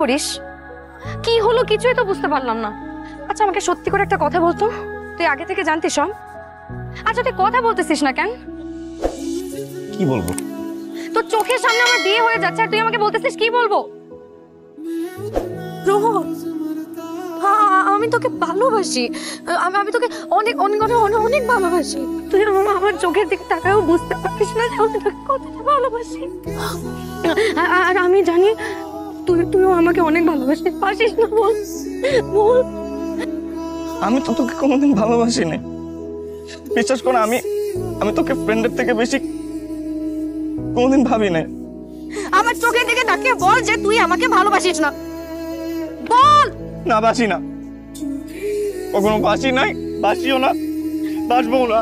করিস? কি হলো কিছুই তো বুঝতে পারলাম না। আচ্ছা আমাকে সত্যি করে একটা কথা বলতো, তুই আগে থেকে জানতিস সব? আচ্ছা তুই কথা বলতেছিস না কেন? কি বলবো? তোর চোখের সামনে আমার বিয়ে হয়ে যাচ্ছে আর তুই আমাকে বলতেছিস কি বলবো? রোহন, আমি তোকে ভালোবাসি। আমি তোকে অনেক অনেক অনেক অনেক ভালোবাসি। তুই আমার চোখের দিকে তাকাও বুঝতে পারছিস না যে আমি তোকে কতটা ভালোবাসি। আর আমি জানি তুইও আমাকে অনেক ভালোবাসিস। পারছিস না? বল বল। আমি তো তোকে কোনোদিন ভালোবাসি না, বিশ্বাস কর। আমি তোকে ফ্রেন্ডের থেকে বেশি কোনোদিন ভাবি না। আমার চোখের দিকে তাকিয়ে বল যে তুই আমাকে ভালোবাসিস না। বল। না, বাসি না, কখনো বাসি নাই, বাসিও না, বাসবো না।